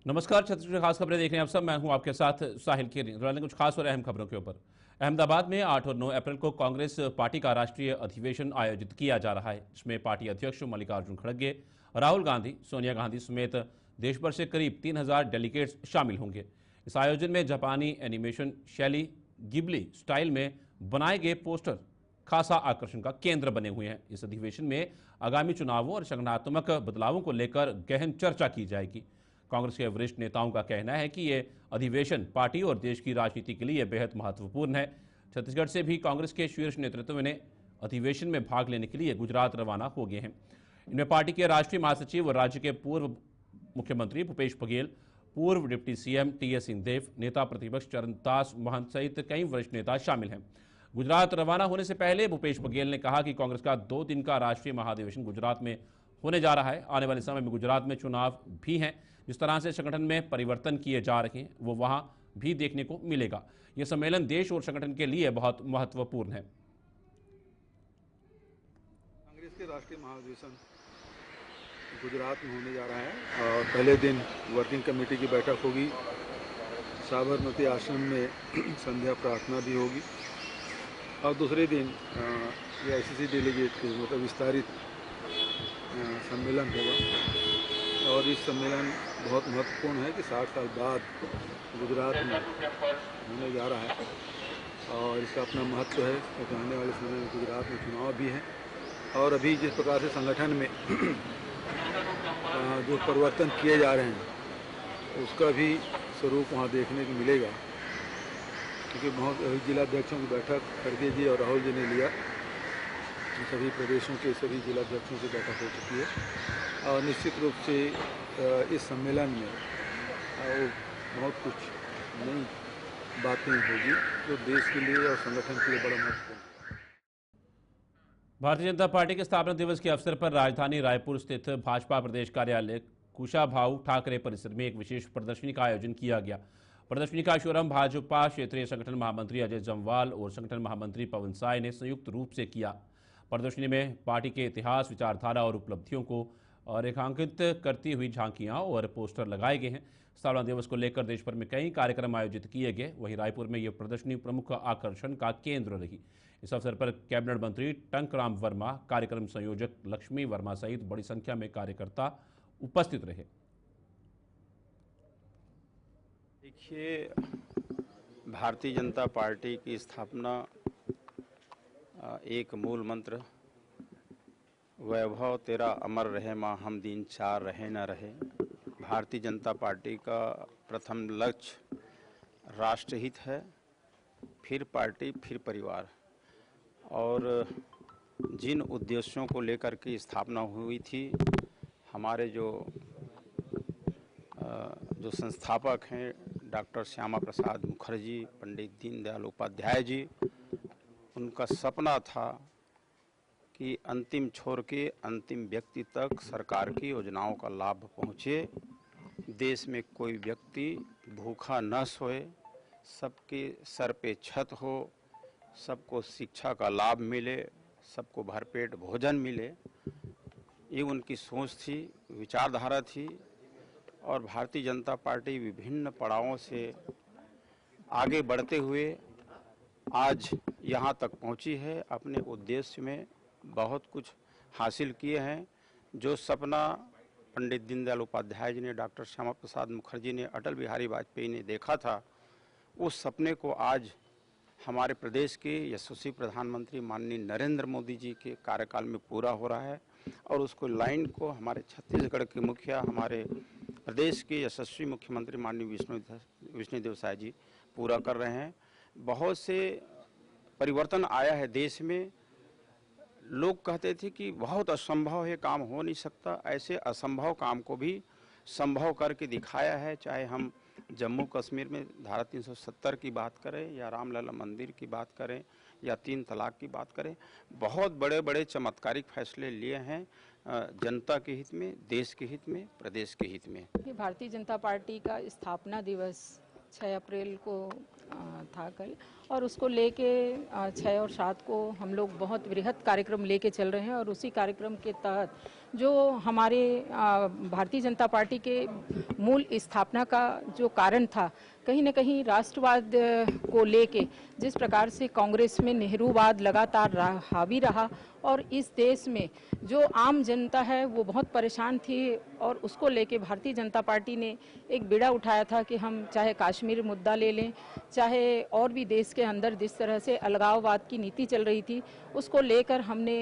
नमस्कार, छत्तीसगढ़ खास खबरें देख रहे हैं आप सब। मैं हूं आपके साथ साहिल केरी। कुछ खास और अहम खबरों के ऊपर। अहमदाबाद में 8 और 9 अप्रैल को कांग्रेस पार्टी का राष्ट्रीय अधिवेशन आयोजित किया जा रहा है। इसमें पार्टी अध्यक्ष मल्लिकार्जुन खड़गे, राहुल गांधी, सोनिया गांधी समेत देश भर से करीब 3000 डेलीगेट्स शामिल होंगे। इस आयोजन में जापानी एनिमेशन शैली गिबली स्टाइल में बनाए गए पोस्टर खासा आकर्षण का केंद्र बने हुए हैं। इस अधिवेशन में आगामी चुनावों और संगठनात्मक बदलावों को लेकर गहन चर्चा की जाएगी। कांग्रेस के वरिष्ठ नेताओं का कहना है कि यह अधिवेशन पार्टी और देश की राजनीति के लिए बेहद महत्वपूर्ण है। छत्तीसगढ़ से भी कांग्रेस के शीर्ष नेतृत्व ने अधिवेशन में भाग लेने के लिए गुजरात रवाना हो गए हैं। इनमें पार्टी के राष्ट्रीय महासचिव और राज्य के पूर्व मुख्यमंत्री भूपेश बघेल, पूर्व डिप्टी सीएम टीएस सिंहदेव, नेता प्रतिपक्ष चरणदास महंत सहित कई वरिष्ठ नेता शामिल हैं। गुजरात रवाना होने से पहले भूपेश बघेल ने कहा कि कांग्रेस का 2 दिन का राष्ट्रीय महाधिवेशन गुजरात में होने जा रहा है। आने वाले समय में गुजरात में चुनाव भी हैं। जिस तरह से संगठन में परिवर्तन किए जा रहे हैं वो वहां भी देखने को मिलेगा। यह सम्मेलन देश और संगठन के लिए बहुत महत्वपूर्ण है। कांग्रेस के राष्ट्रीय महाधिवेशन गुजरात में होने जा रहा है और पहले दिन वर्किंग कमेटी की बैठक होगी। साबरमती आश्रम में संध्या प्रार्थना भी होगी और दूसरे दिन एआईसीसी डेलीगेट के मतलब विस्तारित सम्मेलन होगा। और इस सम्मेलन बहुत महत्वपूर्ण है कि 60 साल बाद गुजरात में होने जा रहा है और इसका अपना महत्व है क्योंकि आने वाले समय में गुजरात में चुनाव भी है। और अभी जिस प्रकार से संगठन में जो परिवर्तन किए जा रहे हैं उसका भी स्वरूप वहाँ देखने को मिलेगा, क्योंकि बहुत जिलाध्यक्षों की बैठक खड़गे जी और राहुल जी ने लिया। सभी प्रदेशों के सभी जिलाध्यक्षों की बैठक हो चुकी है और निश्चित रूप से इस सम्मेलन में बहुत कुछ नई बातें होगी जो देश के लिए और संगठन के लिए बड़ा महत्वपूर्ण है। भारतीय जनता पार्टी के स्थापना दिवस के अवसर पर राजधानी रायपुर स्थित भाजपा प्रदेश कार्यालय कुशाभाऊ ठाकरे परिसर में एक विशेष प्रदर्शनी का आयोजन किया गया। प्रदर्शनी का शुभारंभ भाजपा क्षेत्रीय संगठन महामंत्री अजय जम्वाल और संगठन महामंत्री पवन साय ने संयुक्त रूप से किया। प्रदर्शनी में पार्टी के इतिहास, विचारधारा और उपलब्धियों को रेखांकित करती हुई झांकियां और पोस्टर लगाए गए हैं। स्थापना दिवस को लेकर देश भर में कई कार्यक्रम आयोजित किए गए। वहीं रायपुर में यह प्रदर्शनी प्रमुख आकर्षण का केंद्र रही। इस अवसर पर कैबिनेट मंत्री टंकराम वर्मा, कार्यक्रम संयोजक लक्ष्मी वर्मा सहित बड़ी संख्या में कार्यकर्ता उपस्थित रहे। देखिए, भारतीय जनता पार्टी की स्थापना एक मूल मंत्र वैभव तेरा अमर रहे माँ हम दीन चार रहे न रहे। भारतीय जनता पार्टी का प्रथम लक्ष्य राष्ट्रहित है, फिर पार्टी, फिर परिवार। और जिन उद्देश्यों को लेकर के स्थापना हुई थी, हमारे जो संस्थापक हैं डॉक्टर श्यामा प्रसाद मुखर्जी, पंडित दीनदयाल उपाध्याय जी, उनका सपना था कि अंतिम छोर के अंतिम व्यक्ति तक सरकार की योजनाओं का लाभ पहुँचे, देश में कोई व्यक्ति भूखा न सोए, सबके सर पे छत हो, सबको शिक्षा का लाभ मिले, सबको भरपेट भोजन मिले। ये उनकी सोच थी, विचारधारा थी। और भारतीय जनता पार्टी विभिन्न पड़ावों से आगे बढ़ते हुए आज यहाँ तक पहुँची है। अपने उद्देश्य में बहुत कुछ हासिल किए हैं। जो सपना पंडित दीनदयाल उपाध्याय जी ने, डॉक्टर श्यामा प्रसाद मुखर्जी ने, अटल बिहारी वाजपेयी ने देखा था, उस सपने को आज हमारे प्रदेश के यशस्वी प्रधानमंत्री माननीय नरेंद्र मोदी जी के कार्यकाल में पूरा हो रहा है। और उसको लाइन को हमारे छत्तीसगढ़ के मुखिया, हमारे प्रदेश के यशस्वी मुख्यमंत्री माननीय विष्णुदेव साय जी पूरा कर रहे हैं। बहुत से परिवर्तन आया है देश में। लोग कहते थे कि बहुत असंभव है, काम हो नहीं सकता। ऐसे असंभव काम को भी संभव करके दिखाया है। चाहे हम जम्मू कश्मीर में धारा 370 की बात करें या रामलला मंदिर की बात करें या 3 तलाक की बात करें, बहुत बड़े बड़े चमत्कारिक फैसले लिए हैं जनता के हित में, देश के हित में, प्रदेश के हित में। भारतीय जनता पार्टी का स्थापना दिवस 6 अप्रैल को था कल, और उसको लेके 6 और 7 को हम लोग बहुत वृहद कार्यक्रम लेके चल रहे हैं। और उसी कार्यक्रम के तहत जो हमारे भारतीय जनता पार्टी के मूल स्थापना का जो कारण था, कहीं न कहीं राष्ट्रवाद को लेके जिस प्रकार से कांग्रेस में नेहरूवाद लगातार हावी रहा और इस देश में जो आम जनता है वो बहुत परेशान थी और उसको लेके भारतीय जनता पार्टी ने एक बीड़ा उठाया था कि हम चाहे कश्मीर मुद्दा ले लें, चाहे और भी देश के अंदर जिस तरह से अलगाववाद की नीति चल रही थी, उसको लेकर हमने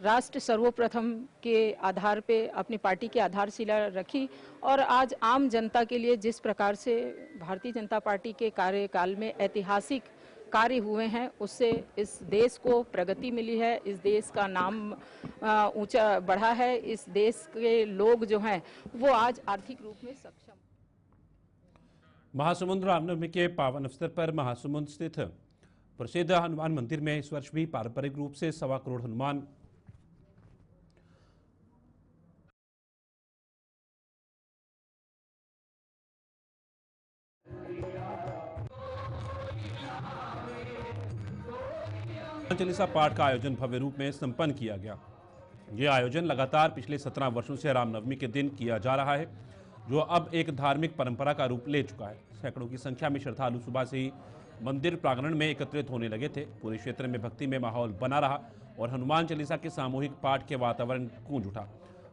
राष्ट्र सर्वप्रथम के आधार पे अपनी पार्टी की आधारशिला रखी और आज आम जनता के लिए जिस प्रकार से भारतीय जनता पार्टी के कार्यकाल में ऐतिहासिक कार्य हुए हैं, उससे इस देश को प्रगति मिली है, इस देश का नाम ऊंचा बढ़ा है, इस देश के लोग जो हैं वो आज आर्थिक रूप में सक्षम। महासमुंद रामनवमी के पावन अवसर पर महासमुंद स्थित प्रसिद्ध हनुमान मंदिर में इस वर्ष भी पारंपरिक रूप से 1.25 करोड़ हनुमान चालीसा पाठ का आयोजन भव्य रूप में संपन्न किया गया। यह आयोजन लगातार पिछले 17 वर्षों से रामनवमी के दिन किया जा रहा है, जो अब एक धार्मिक परंपरा का रूप ले चुका है। सैकड़ों की संख्या में श्रद्धालु सुबह से ही मंदिर प्रांगण में एकत्रित होने लगे थे। पूरे क्षेत्र में भक्ति में माहौल बना रहा और हनुमान चालीसा के सामूहिक पाठ के वातावरण गूंज उठा।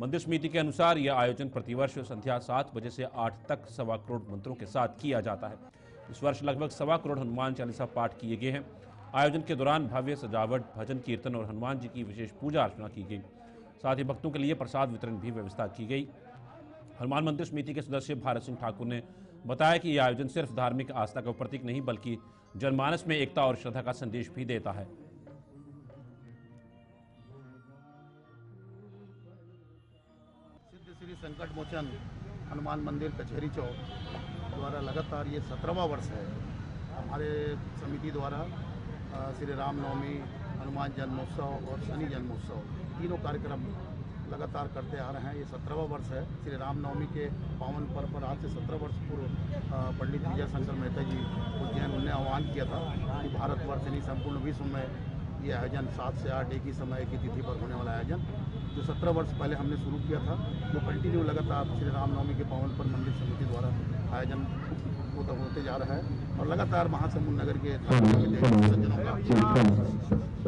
मंदिर समिति के अनुसार यह आयोजन प्रतिवर्ष संध्या 7 बजे से 8 तक 1.25 करोड़ मंत्रों के साथ किया जाता है। इस वर्ष लगभग 1.25 करोड़ हनुमान चालीसा पाठ किए गए हैं। आयोजन के दौरान भव्य सजावट, भजन कीर्तन और हनुमान जी की विशेष पूजा अर्चना की गई। साथ ही भक्तों के लिए प्रसाद वितरण भी व्यवस्था की गई। हनुमान मंदिर समिति के सदस्य भारत सिंह ठाकुर ने बताया कि यह आयोजन सिर्फ धार्मिक आस्था का प्रतीक नहीं बल्कि जनमानस में एकता और श्रद्धा का संदेश भी देता है। सिद्ध श्री संकट मोचन हनुमान मंदिर कचहरी चौक द्वारा लगातार ये 17वां वर्ष है। हमारे समिति द्वारा श्री रामनवमी, हनुमान जन्मोत्सव और शनि जन्मोत्सव तीनों कार्यक्रम लगातार करते आ रहे हैं। ये 17वां वर्ष है। श्री रामनवमी के पावन पर्व पर आज से 17 वर्ष पूर्व पंडित विजय शंकर मेहता जी उज्जैन उन्होंने आह्वान किया था कि भारतवर्ष यानी संपूर्ण विश्व में ये आयोजन 7 से 8 एक ही समय की तिथि पर होने वाला आयोजन जो 17 वर्ष पहले हमने शुरू किया था, वो कंटिन्यू लगातार श्री रामनवमी के पावन पर मंदिर समिति द्वारा आयोजन होते जा रहा है और लगातार महासमुंद नगर के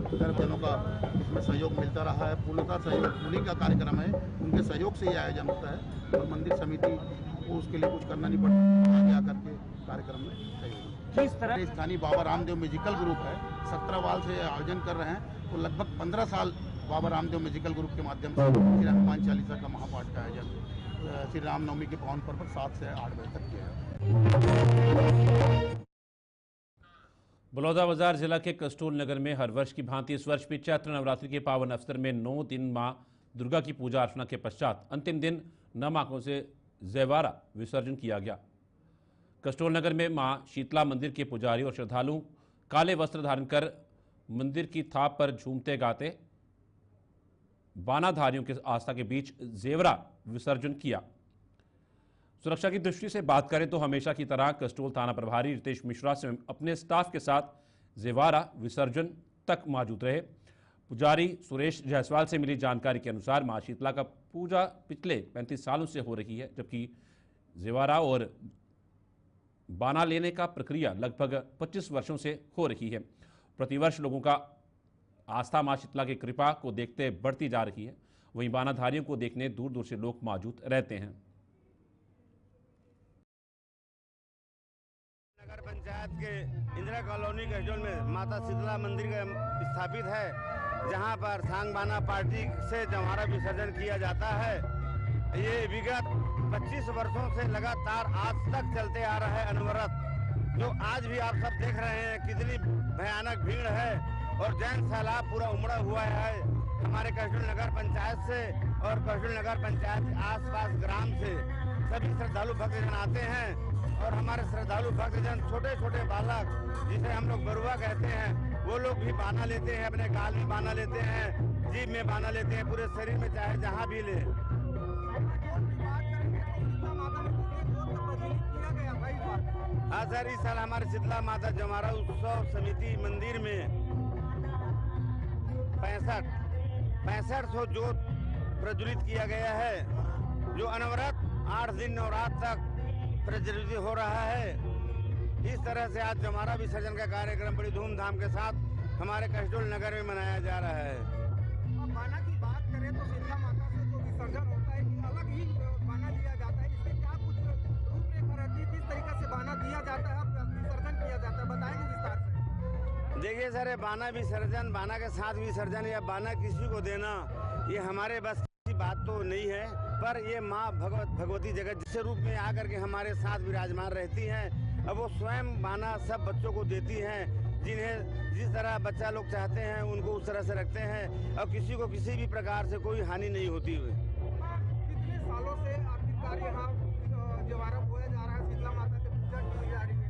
सज्जनों का इसमें सहयोग मिलता रहा है। पूर्णतः सहयोग पुलिंग का कार्यक्रम है, उनके सहयोग से ये आयोजन होता है और मंदिर समिति को उसके लिए कुछ करना नहीं पड़ता, आगे आकर के कार्यक्रम में सहयोग। किस तरह स्थानीय बाबा रामदेव म्यूजिकल ग्रुप है, 17 साल से आयोजन कर रहे हैं, तो लगभग 15 साल बाबा रामदेव म्यूजिकल ग्रुप के माध्यम से श्री हनुमान चालीसा का महापाठ का आयोजन श्री रामनवमी के पावन पर्व पर 7 से 8 बजे तक किया है। बलौदाबाजार जिला के कस्टोल नगर में हर वर्ष की भांति इस वर्ष भी चैत्र नवरात्रि के पावन अवसर में 9 दिन मां दुर्गा की पूजा अर्चना के पश्चात अंतिम दिन नम आंखों से जयवारा विसर्जन किया गया। कस्टोल नगर में मां शीतला मंदिर के पुजारी और श्रद्धालु काले वस्त्र धारण कर मंदिर की थाप पर झूमते गाते बानाधारियों के आस्था के बीच जेवरा विसर्जन किया। सुरक्षा की दृष्टि से बात करें तो हमेशा की तरह कस्टोल थाना प्रभारी रितेश मिश्रा से अपने स्टाफ के साथ जेवारा विसर्जन तक मौजूद रहे। पुजारी सुरेश जायसवाल से मिली जानकारी के अनुसार मां शीतला का पूजा पिछले 35 सालों से हो रही है, जबकि जेवारा और बाना लेने का प्रक्रिया लगभग 25 वर्षों से हो रही है। प्रतिवर्ष लोगों का आस्था मां शीतला की कृपा को देखते बढ़ती जा रही है। वहीं बानाधारियों को देखने दूर दूर से लोग मौजूद रहते हैं। नगर पंचायत के इंदिरा कॉलोनी गहजोल में माता शीतला मंदिर स्थापित है, जहां पर सांग बाना पार्टी से जवारा विसर्जन किया जाता है। ये विगत 25 वर्षों से लगातार आज तक चलते आ रहा है अनवरत, जो आज भी आप सब देख रहे हैं कितनी भयानक भीड़ है और जैन सैलाब पूरा उमड़ा हुआ है। हमारे कस्टोल नगर पंचायत से और कस्टोल नगर पंचायत के आसपास ग्राम से सभी श्रद्धालु भक्तजन आते हैं और हमारे श्रद्धालु भक्तजन छोटे छोटे बालक जिसे हम लोग बरुआ कहते हैं, वो लोग भी बाना लेते हैं, अपने गाल में बाना लेते हैं, जीभ में बाना लेते हैं, पूरे शरीर में चाहे जहाँ भी ले। हाँ सर, इस साल हमारे शीतला माता जवारा उत्सव समिति मंदिर में 6500 जोत प्रज्वलित किया गया है, जो अनवरत 8 दिन नवरात्र तक प्रज्वलित हो रहा है। इस तरह से आज जमारा विसर्जन का कार्यक्रम बड़ी धूमधाम के साथ हमारे कसडोल नगर में मनाया जा रहा है। अब बाना की बात करें तो शीतला माता से जो विसर्जन होता है अलग ही बाना दिया जाता है, इसके क्या कुछ रूपरेखा रहती है, किस तरीके से बाना दिया जाता है और विसर्जन किया जाता है, बताएंगे विस्तार से। देखिए सर, बाना विसर्जन, बाना के साथ विसर्जन या बाना किसी को देना, ये हमारे बस की बात तो नहीं है, पर ये माँ भगवती जगत जिस रूप में आकर के हमारे साथ विराजमान रहती हैं, अब वो स्वयं बाना सब बच्चों को देती हैं, जिन्हें जिस तरह बच्चा लोग चाहते हैं उनको उस तरह से रखते हैं और किसी को किसी भी प्रकार से कोई हानि नहीं होती हुई। कितने सालों से आखिरकार यहाँ जवारा बोया जा रहा है, शीतला माता की पूजा की जा रही है?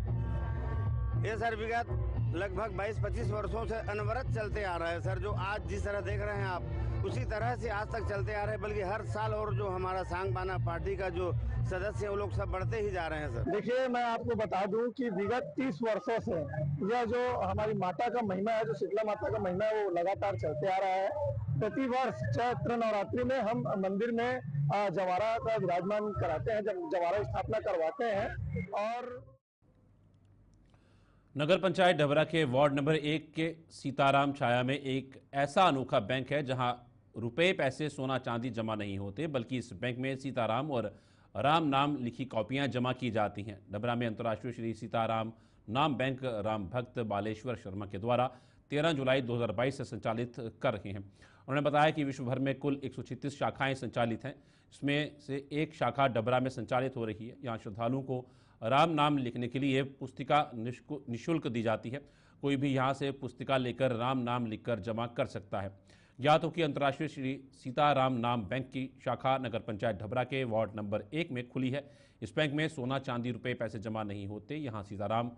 ये सर विगत लगभग 22-25 वर्षों से अनवरत चलते आ रहा है सर। जो आज जिस तरह देख रहे हैं आप, उसी तरह से आज तक चलते आ रहे हैं, बल्कि हर साल और जो हमारा सांग बाना पार्टी का जो सदस्य है वो लोग सब बढ़ते ही जा रहे हैं सर। देखिए, मैं आपको बता दूं कि विगत 30 वर्षों से यह जो हमारी माता का महिमा है, जो शीतला माता का महिमा है, वो लगातार चलते आ रहा है। प्रति वर्ष चैत्र नवरात्रि में हम मंदिर में जवारा का विराजमान कराते हैं, जब जवारा स्थापना करवाते हैं। और नगर पंचायत डबरा के वार्ड नंबर 1 के सीताराम छाया में एक ऐसा अनोखा बैंक है जहां रुपए, पैसे, सोना चांदी जमा नहीं होते, बल्कि इस बैंक में सीताराम और राम नाम लिखी कॉपियां जमा की जाती हैं। डबरा में अंतर्राष्ट्रीय श्री सीताराम नाम बैंक राम भक्त बालेश्वर शर्मा के द्वारा 13 जुलाई 2022 से संचालित कर रहे हैं। उन्होंने बताया कि विश्व भर में कुल 136 शाखाएं संचालित हैं, इसमें से एक शाखा डबरा में संचालित हो रही है। यहाँ श्रद्धालुओं को राम नाम लिखने के लिए पुस्तिका निःशुल्क दी जाती है। कोई भी यहाँ से पुस्तिका लेकर राम नाम लिखकर जमा कर सकता है। ज्ञात हो कि अंतर्राष्ट्रीय श्री सीताराम नाम बैंक की शाखा नगर पंचायत डबरा के वार्ड नंबर 1 में खुली है। इस बैंक में सोना चांदी रुपए पैसे जमा नहीं होते, यहाँ सीताराम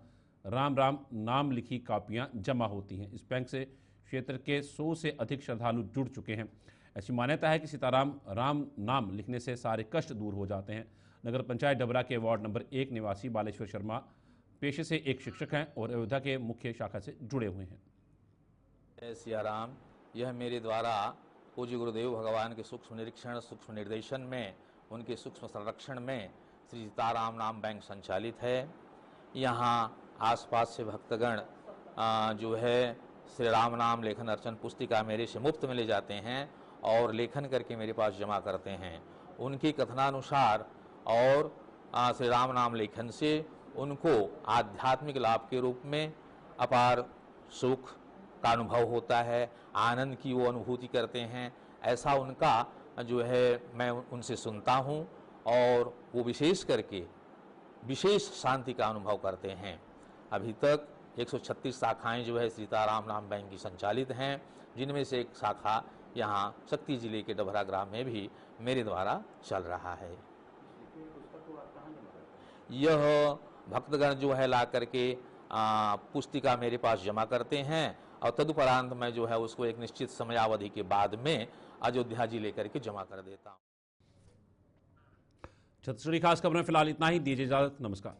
राम नाम लिखी कापियाँ जमा होती हैं। इस बैंक से क्षेत्र के 100 से अधिक श्रद्धालु जुड़ चुके हैं। ऐसी मान्यता है कि सीताराम राम नाम लिखने से सारे कष्ट दूर हो जाते हैं। नगर पंचायत डबरा के वार्ड नंबर 1 निवासी बालेश्वर शर्मा पेशे से एक शिक्षक हैं और अयोध्या के मुख्य शाखा से जुड़े हुए हैं। जय सिया राम। यह मेरे द्वारा पूज्य गुरुदेव भगवान के सूक्ष्म निरीक्षण, सूक्ष्म निर्देशन में, उनके सूक्ष्म संरक्षण में श्री सीताराम नाम बैंक संचालित है। यहाँ आसपास से भक्तगण जो है श्री राम नाम लेखन अर्चन पुस्तिका मेरे से मुफ्त में ले जाते हैं और लेखन करके मेरे पास जमा करते हैं। उनके कथनानुसार और श्री राम नाम लेखन से उनको आध्यात्मिक लाभ के रूप में अपार सुख का अनुभव होता है, आनंद की वो अनुभूति करते हैं। ऐसा उनका जो है मैं उनसे सुनता हूँ और वो विशेष करके विशेष शांति का अनुभव करते हैं। अभी तक 136 शाखाएं जो है सीताराम नाम बैंक की संचालित हैं, जिनमें से एक शाखा यहाँ शक्ति जिले के डबरा ग्राम में भी मेरे द्वारा चल रहा है। यह भक्तगण जो है ला करके पुस्तिका मेरे पास जमा करते हैं और तदुपरांत मैं जो है उसको एक निश्चित समयावधि के बाद में अयोध्या जिले करके जमा कर देता हूँ। छत्तीसगढ़ी खास खबरें फिलहाल इतना ही। दीजिए इजाजत, नमस्कार।